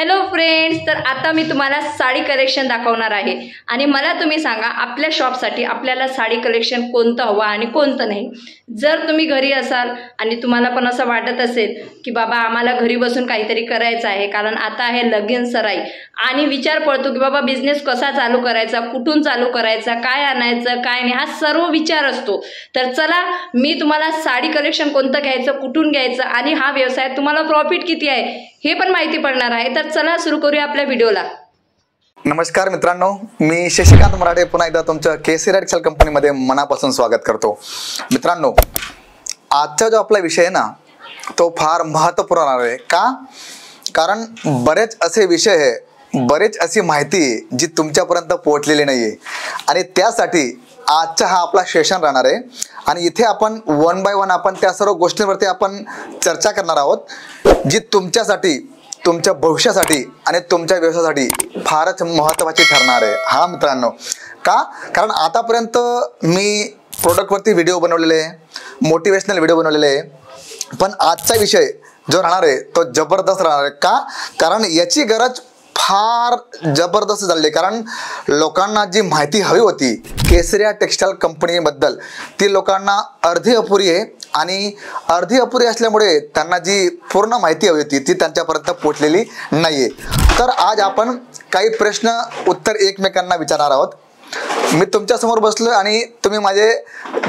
Hello friends, तर आता मी तुम्हाला साडी कलेक्शन दाखवणार आहे आणि मला तुम्ही सांगा आपल्या शॉपसाठी आपल्याला साडी कलेक्शन कोणतं हवं आणि कोणतं नाही। जर तुम्ही घरी असाल आणि तुम्हाला पण असं वाटत असेल की बाबा आम्हाला घरी बसून काहीतरी करायचं आहे, कारण आता आहे लगीन सराई आणि विचार पडतो की बाबा बिझनेस कसा चालू करायचा, कुठून चालू करायचा, काय आणायचं काय नाही, हा सर्व विचार असतो। तर चला मी तुम्हाला साडी कलेक्शन कोणतं घ्यायचं, कुठून घ्यायचं आणि हा व्यवसाय तुम्हाला प्रॉफिट किती आहे हे पण माहिती पडणार आहे। तर चला सुरू करूया आपल्या व्हिडिओला। नमस्कार मित्रांनो, मी शशिकांत मराठे पुन्हा एकदा तुमच्या केसरी टेक्सटाईल कंपनीमध्ये मनापासून स्वागत करतो। मित्रांनो, आजचा जो आपला विषय आहे ना तो फार महत्त्वपूर्ण आहे। का? कारण बरेच असे विषय आहे, बरेच अशी माहिती जी तुमच्यापर्यंत पोहोचलेली नाहीये आणि त्यासाठी आजचा हा आपला सेशन राहणार आहे आणि इथे आपण वन बाय वन आपण त्या सर्व गोष्टींवरती आपण चर्चा करणार आहोत जी तुमच्यासाठी, तुमच्या भविष्यासाठी आणि तुमच्या व्यवसायासाठी फारच महत्त्वाची ठरणार आहे। हा मित्रांनो, का? कारण आतापर्यंत मी प्रोडक्टवरती व्हिडिओ बनवलेले आहे, मोटिवेशनल व्हिडिओ बनवलेले आहे, पण आजचा विषय जो राहणार आहे तो जबरदस्त राहणार आहे। का? कारण याची गरज फार जबरदस्त झाली, कारण लोकांना जी माहिती हवी होती केसरी टेक्सटाईल कंपनीबद्दल ती लोकांना अर्धी अपुरी आहे आणि अर्धी अपुरी असल्यामुळे त्यांना जी पूर्ण माहिती हवी होती ती त्यांच्यापर्यंत पोहोचलेली नाहीये। तर आज आपण काही प्रश्न उत्तर एकमेकांना विचारणार आहोत। मी तुमच्यासमोर बसलो आणि तुम्ही माझे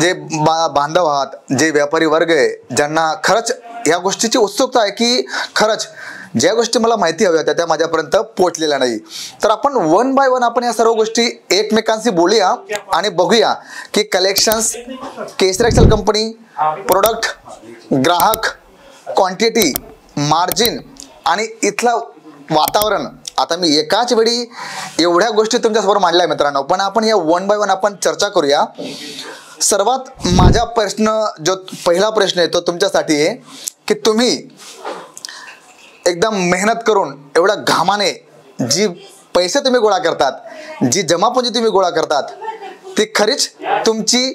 जे बांधव आहात, जे व्यापारी वर्ग आहे, ज्यांना खरंच या गोष्टीची उत्सुकता आहे की खरंच ज्या गोष्टी मला माहिती हव्या होत्या त्या माझ्यापर्यंत पोहोचलेल्या नाही, तर आपण वन बाय वन आपण या सर्व गोष्टी एकमेकांशी बोलूया आणि बघूया की कलेक्शन्स, केसरी टेक्सटाईल कंपनी, प्रोडक्ट, ग्राहक, क्वांटिटी, मार्जिन आणि इथलं वातावरण। आता मी एकाच वेळी एवढ्या गोष्टी तुमच्यासमोर मांडल्या मित्रांनो, पण आपण या वन बाय वन आपण चर्चा करूया। सर्वात माझा प्रश्न, जो पहिला प्रश्न आहे तो तुमच्यासाठी आहे की तुम्ही एकदम मेहनत करून एवढ्या घामाने जी पैसे तुम्ही गोळा करतात, जी जमापुंजी तुम्ही गोळा करतात, ती खरीच तुमची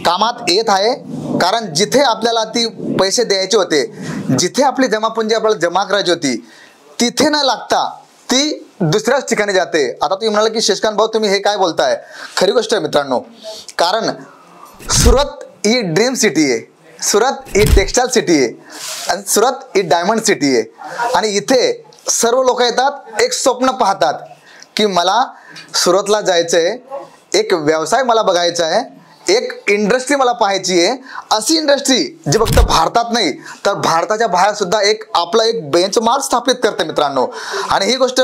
कामात येत आहे? कारण जिथे आपल्याला ती पैसे द्यायचे होते, जिथे आपली जमापुंजी आपल्याला जमा करायची होती, तिथे न लागता ती दुसऱ्याच ठिकाणी जाते। आता तुम्ही म्हणाल की शशिकांत भाऊ तुम्ही हे काय बोलताय? खरी गोष्ट आहे मित्रांनो, कारण सुरत ही ड्रीम सिटी आहे, सुरत ही टेक्सटाईल सिटी आहे आणि सुरत ही डायमंड सिटी आहे आणि इथे सर्व लोक येतात एक स्वप्न पाहतात की मला सुरतला जायचंय, एक व्यवसाय मला बघायचा आहे, एक इंडस्ट्री मला पाहायची आहे, अशी इंडस्ट्री जी फक्त भारतात नाही तर भारताच्या बाहेर सुद्धा एक आपला एक बेंचमार्क स्थापित करते मित्रांनो। आणि ही गोष्ट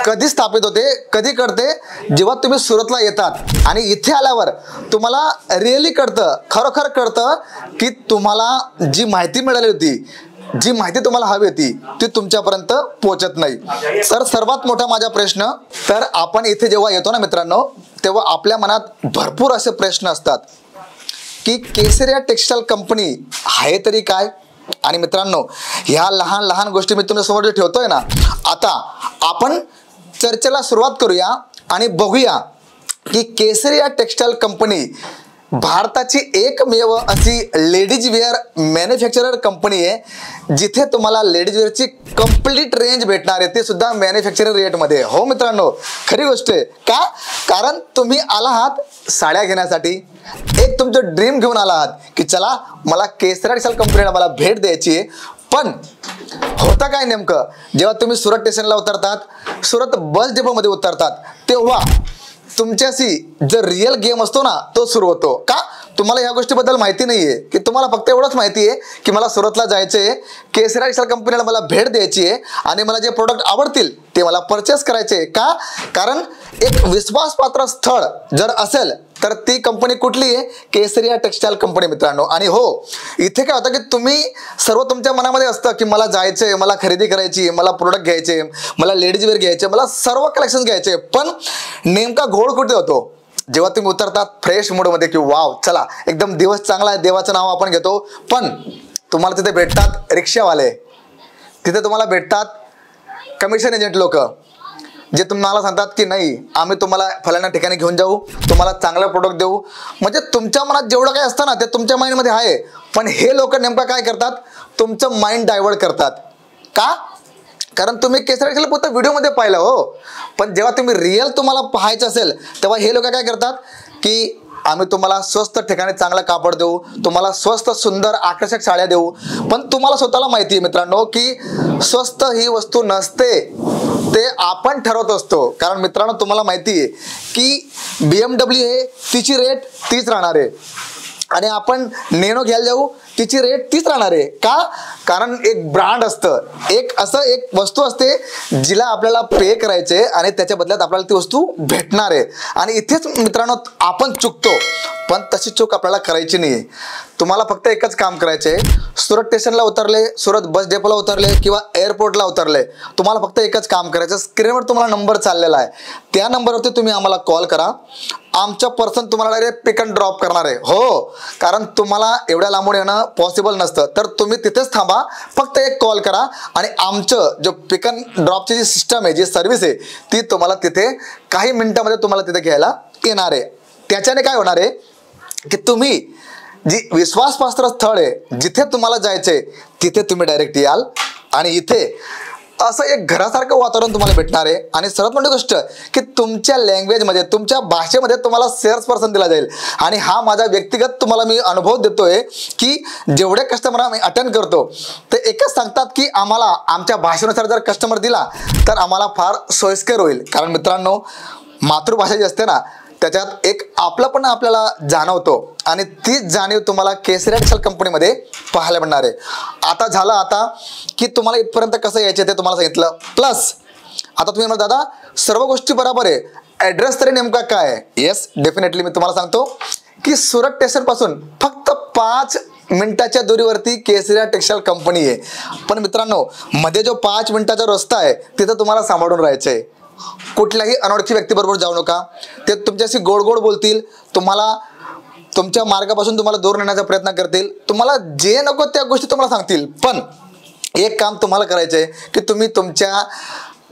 कधी स्थापित होते, कधी कळते? जेव्हा तुम्ही सुरतला येतात आणि इथे आल्यावर तुम्हाला रिअली कळतं, खरोखर कळतं की तुम्हाला जी माहिती मिळाली होती, जी माहिती तुम्हाला हवी होती ती तुमच्यापर्यंत पोहोचत नाही। तर सर्वात मोठा माझा प्रश्न, तर आपण इथे जेव्हा येतो ना मित्रांनो तेव्हा आपल्या मनात भरपूर असे प्रश्न असतात की केसरी टेक्सटाईल कंपनी आहे तरी काय? आणि मित्रांनो, ह्या लहान लहान गोष्टी मी तुमच्यासमोर ठेवतोय ना, आता आपण चर्चेला सुरुवात करूया आणि बघूया की केसरी टेक्सटाईल कंपनी भारताची एकमेव अशी लेडीज वेअर मॅन्युफॅक्चरर कंपनी आहे जिथे तुम्हाला लेडीज वेअरची कंप्लीट रेंज भेटणार आहे, ते सुद्धा मॅन्युफॅक्चरिंग रेटमध्ये। हो मित्रांनो, खरी गोष्ट आहे। का? कारण तुम्ही आला आहात साड्या घेण्यासाठी, एक तुमचं ड्रीम घेऊन आला आहात की चला मला केसरी टेक्सटाईल कंपनीला मला भेट द्यायची आहे। पण होतं काय नेमकं, जेव्हा तुम्ही सुरत स्टेशनला उतरतात, सुरत बस डेपोमध्ये उतरतात, तेव्हा तुमच्याशी जो रिअल गेम असतो ना तो सुरू होतो। का? तुम्हाला ह्या गोष्टीबद्दल माहिती नाहीये की तुम्हाला फक्त एवढंच माहिती आहे की मला सुरतला जायचंय, केसरी टेक्सटाईल कंपनीला मला भेट द्यायची आहे आणि मला जे प्रोडक्ट आवडतील ते मला परचेस करायचे। का? कारण एक विश्वासपात्र स्थळ जर असेल तर ती कंपनी कुठली आहे? केसरी टेक्सटाईल कंपनी मित्रांनो। आणि हो, इथे काय होतं की तुम्ही सर्व तुमच्या मनामध्ये असतं की मला जायचंय, मला खरेदी करायची, मला प्रोडक्ट घ्यायचे, मला लेडीज वेअर घ्यायचे, मला सर्व कलेक्शन घ्यायचे, पण नेमका घोळ कुठे होतो? जेव्हा तुम्ही उतरतात फ्रेश मूडमध्ये की वाव चला एकदम दिवस चांगला आहे, देवाचं नाव आपण घेतो, पण तुम्हाला तिथे भेटतात रिक्षावाले, तिथे तुम्हाला भेटतात कमिशन एजंट लोक, जे तुम्हाला सांगतात की नाही आम्ही तुम्हाला फलाण्या ठिकाणी घेऊन जाऊ, तुम्हाला चांगला प्रोडक्ट देऊ। म्हणजे तुमच्या मनात जेवढं काही असतं ना ते तुमच्या माइंडमध्ये आहे, पण हे लोक नेमकं काय करतात? तुमचं माइंड डायव्हर्ट करतात। का? कारण तुम्ही केसरी टेक्सटाईल फक्त व्हिडिओमध्ये पाहिलं हो, पण जेव्हा तुम्ही रिअल तुम्हाला पाहायचं असेल तेव्हा हे लोक काय करतात की आम्ही तुम्हाला स्वस्त ठिकाणी चांगला कापड देऊ, तुम्हाला स्वस्त सुंदर आकर्षक साड्या देऊ, पण तुम्हाला स्वतःला माहिती आहे मित्रांनो की स्वस्त ही वस्तू नसते, ते आपण ठरवत असतो. कारण मित्रांनो तुम्हाला माहिती आहे की BMW आहे तिची रेट तीच राहणार आहे आणि आपण नेनो घ्यायला जाऊ तिची रेट तीच राहणार आहे. का? कारण एक ब्रँड असतं, एक असं एक वस्तू असते जिला आपल्याला पे करायचे आणि त्याच्या बदल्यात आपल्याला ती वस्तू भेटणार आहे. आणि इथेच मित्रांनो आपण चुकतो, पण तशी चूक आपल्याला करायची नाही. तुम्हाला फक्त एकच काम करायचे, सुरत स्टेशनला उतरले, सुरत बस डेपोला उतरले किंवा एअरपोर्टला उतरले, तुम्हाला फक्त एकच काम करायचं, स्क्रीनवर तुम्हाला नंबर चाललेला आहे, त्या नंबरवरती तुम्ही आम्हाला कॉल करा. आमच्या पर्सन तुम्हाला डायरेक्ट पिक अँड ड्रॉप करणार आहे. हो, कारण तुम्हाला एवढ्या लांबून येणं पॉसिबल नसतं, तर तुम्ही तिथेच थांबा, फक्त एक कॉल करा आणि आमचं जो पिक अँड ड्रॉपची जी सिस्टम आहे, जी सर्व्हिस आहे, ती तुम्हाला तिथे काही मिनिटामध्ये तुम्हाला तिथे घ्यायला येणार आहे. त्याच्याने काय होणार आहे की तुम्ही जी विश्वासपात्र स्थळ आहे जिथे तुम्हाला जायचंय तिथे तुम्ही डायरेक्ट याल आणि इथे असं एक घरासारखं वातावरण तुम्हाला भेटणार आहे. आणि सर्वात मोठी गोष्ट की तुमच्या लँग्वेजमध्ये, तुमच्या भाषेमध्ये तुम्हाला सेल्स पर्सन दिला जाईल. आणि हा माझा व्यक्तिगत तुम्हाला मी अनुभव देतोय की जेवढे कस्टमर आम्ही अटेंड करतो ते एकच सांगतात की आम्हाला आमच्या भाषेनुसार जर कस्टमर दिला तर आम्हाला फार सोयीस्कर होईल. कारण मित्रांनो मातृभाषा जी असते ना त्याच्यात एक आपलापण आपल्याला जाणवतो आणि तीच जाणीव तुम्हाला केसरी टेक्सटाईल कंपनीमध्ये पाहायला मिळणार आहे. आता झालं आता की तुम्हाला इथपर्यंत कसं यायचे ते तुम्हाला सांगितलं. प्लस आता तुम्ही म्हणा दादा सर्व गोष्टी बरोबर आहे, ॲड्रेस तरी नेमका काय आहे? येस, डेफिनेटली मी तुम्हाला सांगतो की सुरत स्टेशन पासून फक्त 5 मिनिटाच्या दूरीवरती केसरी टेक्सटाईल कंपनी आहे. पण मित्रांनो मध्ये जो 5 मिनिटाचा रस्ता आहे तिथं तुम्हाला सांभाळून राहायचं आहे. कुठल्याही अनोळखी व्यक्तीबरोबर जाऊ नका, ते तुमच्याशी गोड गोड बोलतील, तुम्हाला तुमच्या मार्गापासून तुम्हाला दूर नेण्याचा प्रयत्न करतील, तुम्हाला जे नको त्या गोष्टी तुम्हाला सांगतील. पण एक काम तुम्हाला करायचं आहे की तुम्ही तुमच्या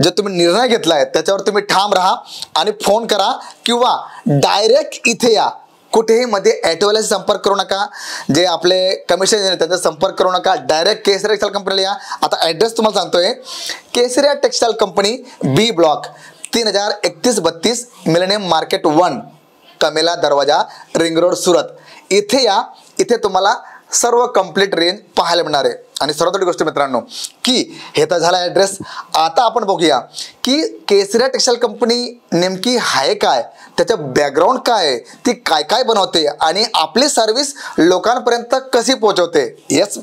जे तुम्ही निर्णय घेतलाय त्याच्यावर तुम्ही ठाम राहा आणि फोन करा किंवा डायरेक्ट इथे या. कुठेही मध्ये ॲटोवाल्याशी संपर्क करू नका, जे आपले कमिशन त्यांचा संपर्क करू नका, डायरेक्ट केसरी टेक्सटाईल कंपनीला या. आता ॲड्रेस तुम्हाला सांगतोय, Kesari textile company B block 3031-32 millennium market 1 Kamela Darwaja ring road Surat. इथे या, इथे तुम्हाला सर्व कंप्लीट रेंज पाहायला मिळणार आहे. आणि सर्वात मोठी गोष्ट मित्रांनो की हे तर झाला ॲड्रेस. आता आपण बघूया की केसरी टेक्सटाईल कंपनी नेमकी आहे काय, त्याचं बॅकग्राऊंड काय आहे, ती काय काय बनवते आणि आपली सर्व्हिस लोकांपर्यंत कशी पोहोचवते. येस,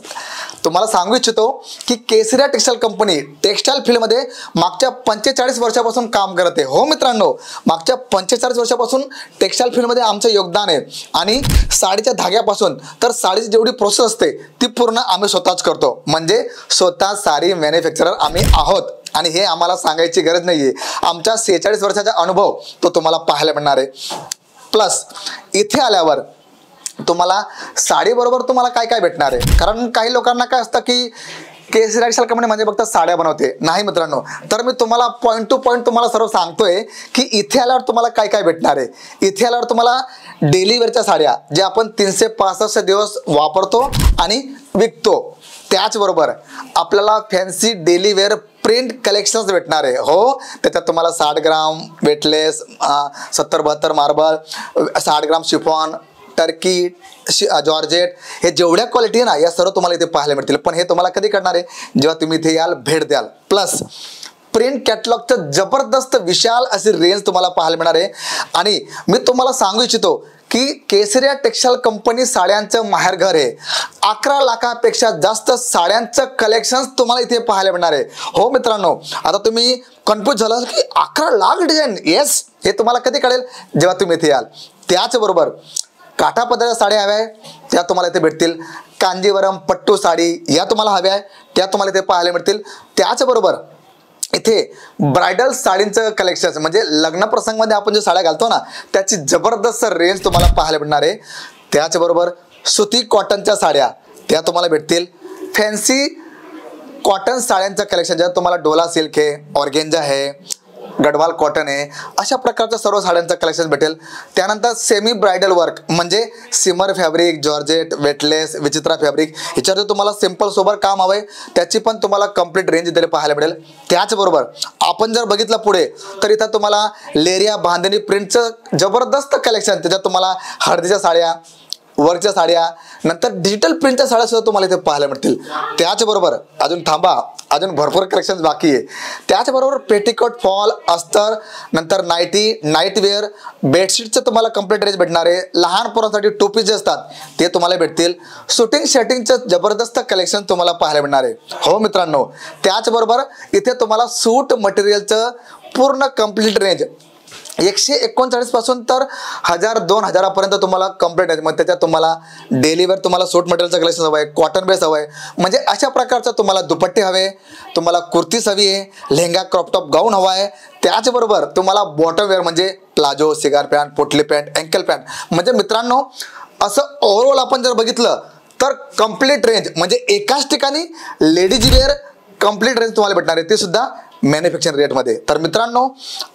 तुम्हाला सांगू इच्छितो की केसरी टेक्सटाईल कंपनी टेक्सटाईल फील्डमध्ये मागच्या 45 वर्षापासून काम करते. हो मित्रांनो, मागच्या 45 वर्षापासून टेक्सटाईल फील्डमध्ये आमचं योगदान आहे. आणि साडीच्या धाग्यापासून तर साडीची जेवढी प्रोसेस असते ती पूर्ण आम्ही स्वतःच करतो. म्हणजे स्वतः साडी मॅन्युफॅक्चरर आम्ही आहोत आणि हे आम्हाला सांगायची गरज नाहीये. आमच्या 46 वर्षाचा अनुभव तो तुम्हाला पाहायला मिळणार आहे. प्लस इथे आल्यावर तुम्हाला साडीबरोबर तुम्हाला काय काय भेटणार आहे. कारण काही लोकांना काय असतं की केसरी टेक्सटाईल कंपनी म्हणजे फक्त साड्या बनवते. नाही मित्रांनो, तर मी तुम्हाला पॉईंट टू पॉईंट तुम्हाला सर्व सांगतोय की इथे आल्यावर तुम्हाला काय काय भेटणार आहे. इथे आल्यावर तुम्हाला डेली वेअरच्या साड्या ज्या आपण 365 दिवस वापरतो आणि विकतो, त्याचबरोबर आपल्याला fancy daily wear print collections भेटणार आहे. हो, त्याच्यात तुम्हाला 60 gram weightless, 70-72 marble, 60 gram chiffon, turkey, georgette, हे जेवढ्या क्वालिटी आहे ना या सर्व तुम्हाला इथे पाहायला मिळतील. पण हे तुम्हाला कधी करणार आहे, जेव्हा तुम्ही इथे याल, भेट द्याल. प्लस प्रिंट कॅटलॉगचं जबरदस्त विशाल अशी रेंज तुम्हाला पाहायला मिळणार आहे. आणि मी तुम्हाला सांगू इच्छितो की केसरी टेक्सटाईल कंपनी साड्यांचं माहेरघर आहे. 11 लाखापेक्षा जास्त साड्यांचं कलेक्शन तुम्हाला इथे पाहायला मिळणार आहे. हो मित्रांनो, आता तुम्ही कन्फ्यूज झाला की 11 लाख डिझाईन. येस, हे तुम्हाला कधी कळेल, जेव्हा तुम्ही इथे याल. त्याचबरोबर काठापदराच्या साड्या हव्या आहे त्या तुम्हाला इथे भेटतील. कांजीवरम पट्टू साडी या तुम्हाला हव्या आहे त्या तुम्हाला इथे पाहायला मिळतील. त्याचबरोबर इथे ब्रायडल साडींचं कलेक्शन म्हणजे लग्न प्रसंगामध्ये आपण जे साड्या घालतो ना त्याची जबरदस्त रेंज तुम्हाला पाहायला मिळणार आहे. त्याचबरोबर सुती कॉटनच्या साड्या त्या तुम्हाला भेटतील. फॅन्सी कॉटन साड्यांचं कलेक्शन ज्यात तुम्हाला डोला सिल्क आहे, ऑर्गेंजा आहे, गडवाल कॉटन आहे, अशा प्रकारच्या सर्व साड्यांचं कलेक्शन भेटेल. त्यानंतर सेमी ब्रायडल वर्क म्हणजे सिमर फॅब्रिक, जॉर्जेट, वेटलेस, विचित्रा फॅब्रिक ह्याच्यावर तुम्हाला सिंपल सोबर काम हवंय त्याची पण तुम्हाला कंप्लीट रेंज इथे पाहायला मिळेल. त्याचबरोबर आपण जर बघितलं पुढे तर इथं तुम्हाला लेरिया बांधणी प्रिंटचं जबरदस्त कलेक्शन, त्याच्यात तुम्हाला हळदीच्या साड्या, वर्कच्या साड्या, नंतर डिजिटल प्रिंटच्या साड्या सुद्धा तुम्हाला इथे पाहायला मिळतील. त्याचबरोबर अजून थांबा, अजून भरपूर कलेक्शन बाकी आहे. त्याचबरोबर पेटिकोट, फॉल, अस्तर, नंतर नाईटी, नाईट वेअर, बेडशीटचं तुम्हाला कंप्लीट रेंज भेटणार आहे. लहान पोरांसाठी टोपी जे असतात ते तुम्हाला भेटतील. शूटिंग शर्टिंगचं जबरदस्त कलेक्शन तुम्हाला पाहायला मिळणार आहे. हो मित्रांनो, त्याचबरोबर इथे तुम्हाला सूट मटेरियलचं पूर्ण कंप्लीट रेंज 139 पासून तर 1000-2000 पर्यंत तुम्हाला कंप्लीट आहे. मग त्याच्यात तुम्हाला डेली वेअर तुम्हाला सूट मटेरियलचं कलेक्शन हवं आहे, कॉटन बेस हवं आहे, म्हणजे अशा प्रकारचं तुम्हाला दुपट्टे हवे, तुम्हाला कुर्तीस हवी आहे, लेहंगा क्रॉपटॉप गाऊन हवा आहे. त्याचबरोबर तुम्हाला बॉटम वेअर म्हणजे प्लाझो, सिगार पॅन्ट, पोटली पॅन्ट, अँकल पॅन्ट, म्हणजे मित्रांनो असं ओव्हरऑल आपण जर बघितलं तर कंप्लीट रेंज म्हणजे एकाच ठिकाणी लेडीज वेअर कंप्लीट रेंज तुम्हाला भेटणार आहे, ते सुद्धा मॅन्युफॅक्चरिंग रेटमध्ये. तर मित्रांनो,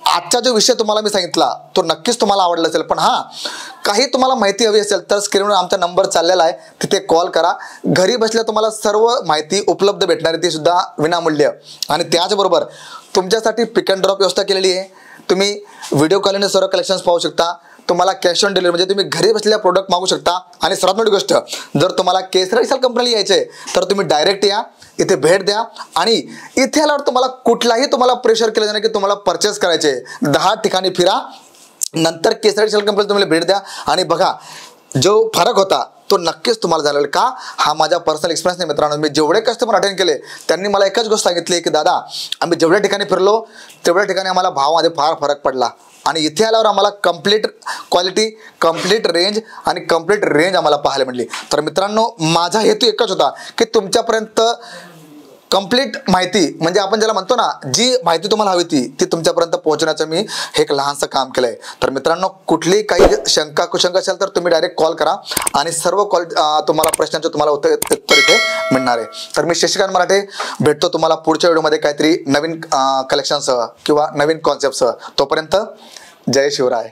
आजचा जो विषय तुम्हाला मी सांगितला तो नक्कीच तुम्हाला आवडला असेल. पण हां, काही तुम्हाला माहिती हवी असेल तर स्क्रीनवर आमचा नंबर चाललेला आहे, तिथे कॉल करा. घरी बसल्या तुम्हाला सर्व माहिती उपलब्ध भेटणार आहे, ती सुद्धा विनामूल्य. आणि त्याचबरोबर तुमच्यासाठी पिक अँड ड्रॉप व्यवस्था केलेली आहे. तुम्ही व्हिडिओ कॉलने सर्व कलेक्शन्स पाहू शकता. तुम्हाला कॅश ऑन डिलिव्हरी म्हणजे तुम्ही घरी बसलेल्या प्रोडक्ट मागू शकता. आणि सर्वात मोठी गोष्ट, जर तुम्हाला केसरी टेक्सटाईल कंपनीला यायचं आहे तर तुम्ही डायरेक्ट या, इथे भेट द्या. आणि इथे आल्यावर तुम्हाला कुठलाही तुम्हाला प्रेशर केलं जाणार की तुम्हाला परचेस करायचे, 10 ठिकाणी फिरा, नंतर केसरी टेक्सटाईल कंपनीला तुम्हाला भेट द्या आणि बघा जो फरक होता तो नक्कीच तुम्हाला झालेला. का? हा माझा पर्सनल एक्सपिरियन्स नाही मित्रांनो. मी जेवढे कस्टमर अटेंड केले त्यांनी मला एकच गोष्ट सांगितली की दादा, आम्ही जेवढ्या ठिकाणी फिरलो तेवढ्या ठिकाणी आम्हाला भावामध्ये फार फरक पडला आणि इथे आल्यावर आम्हाला कंप्लीट क्वालिटी, कंप्लीट रेंज आणि कंप्लीट रेंज आम्हाला पाहायला मिळाली. तर मित्रांनो, माझा हेतू एकच होता की तुमच्यापर्यंत कंप्लीट माहिती म्हणजे आपण ज्याला म्हणतो ना, जी माहिती तुम्हाला हवी ती तुमच्यापर्यंत पोहोचण्याचं मी हे एक लहानसं काम केलंय. तर मित्रांनो, कुठलीही काही शंका कुशंका असेल तर तुम्ही डायरेक्ट कॉल करा आणि सर्व कॉल तुम्हाला प्रश्नांचे तुम्हाला उत्तर इथे मिळणार आहे. तर मी शशिकांत मराठे भेटतो तुम्हाला पुढच्या व्हिडिओमध्ये काहीतरी नवीन कलेक्शनसह किंवा नवीन कॉन्सेप्टसह. तोपर्यंत जय शिवराय.